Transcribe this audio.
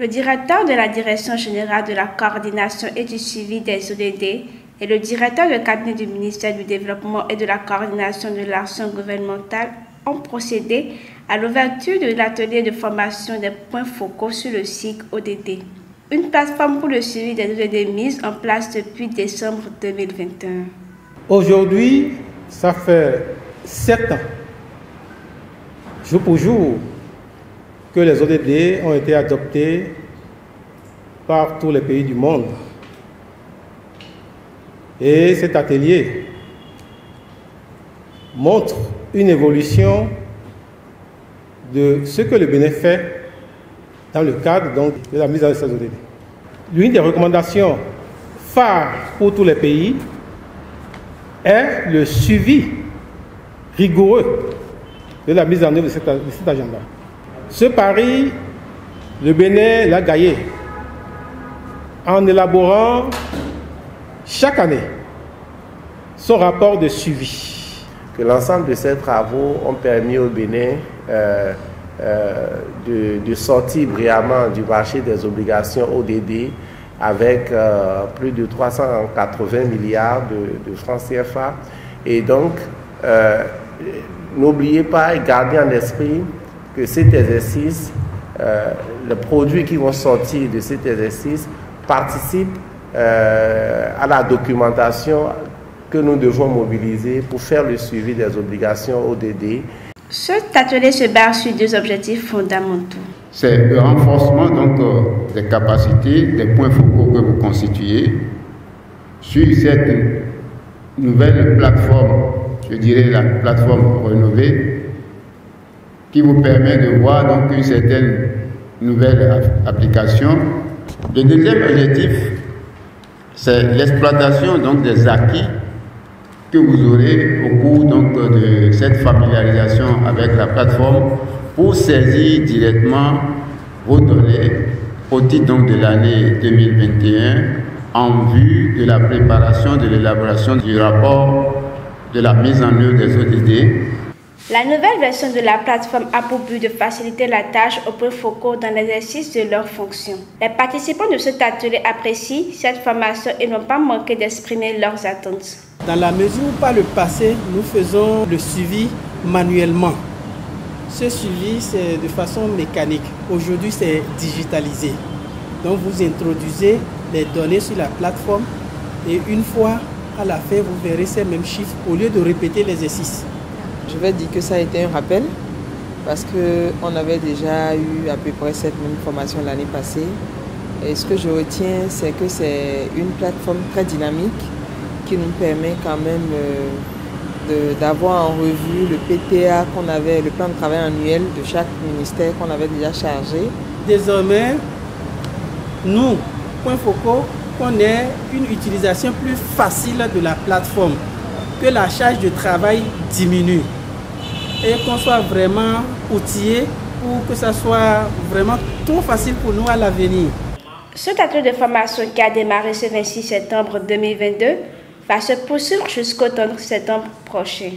Le directeur de la Direction générale de la coordination et du suivi des ODD et le directeur de cabinet du ministère du Développement et de la coordination de l'action gouvernementale ont procédé à l'ouverture de l'atelier de formation des points focaux sur le cycle ODD, une plateforme pour le suivi des ODD mise en place depuis décembre 2021. Aujourd'hui, ça fait 7 ans, jour pour jour, que les ODD ont été adoptés par tous les pays du monde. Et cet atelier montre une évolution de ce que le Bénin fait dans le cadre donc, de la mise en œuvre de ces ODD. L'une des recommandations phares pour tous les pays est le suivi rigoureux de la mise en œuvre de cet agenda. Ce pari, le Bénin l'a gagné en élaborant chaque année son rapport de suivi. Que l'ensemble de ces travaux ont permis au Bénin de sortir brillamment du marché des obligations ODD avec plus de 380 milliards de francs CFA. Et donc, n'oubliez pas et gardez en esprit que cet exercice, les produits qui vont sortir de cet exercice participent à la documentation que nous devons mobiliser pour faire le suivi des obligations ODD. Cet atelier se base sur 2 objectifs fondamentaux. C'est le renforcement donc, des capacités, des points focaux que vous constituez sur cette nouvelle plateforme, je dirais la plateforme rénovée, qui vous permet de voir donc une certaine nouvelle application. Le deuxième objectif, c'est l'exploitation donc des acquis que vous aurez au cours donc de cette familiarisation avec la plateforme pour saisir directement vos données au titre donc de l'année 2021 en vue de la préparation de l'élaboration du rapport de la mise en œuvre des ODD. La nouvelle version de la plateforme a pour but de faciliter la tâche aux points focaux dans l'exercice de leurs fonctions. Les participants de cet atelier apprécient cette formation et n'ont pas manqué d'exprimer leurs attentes. Dans la mesure où par le passé, nous faisons le suivi manuellement. Ce suivi, c'est de façon mécanique. Aujourd'hui, c'est digitalisé. Donc, vous introduisez les données sur la plateforme et une fois à la fin, vous verrez ces mêmes chiffres au lieu de répéter l'exercice. Je vais dire que ça a été un rappel parce qu'on avait déjà eu à peu près cette même formation l'année passée. Et ce que je retiens, c'est que c'est une plateforme très dynamique qui nous permet quand même d'avoir en revue le PTA qu'on avait, le plan de travail annuel de chaque ministère qu'on avait déjà chargé. Désormais, nous, points focaux, qu'on ait une utilisation plus facile de la plateforme, que la charge de travail diminue et qu'on soit vraiment outillé pour que ça soit vraiment trop facile pour nous à l'avenir. Cet atelier de formation qui a démarré ce 26 septembre 2022 va se poursuivre jusqu'au 30 septembre prochain.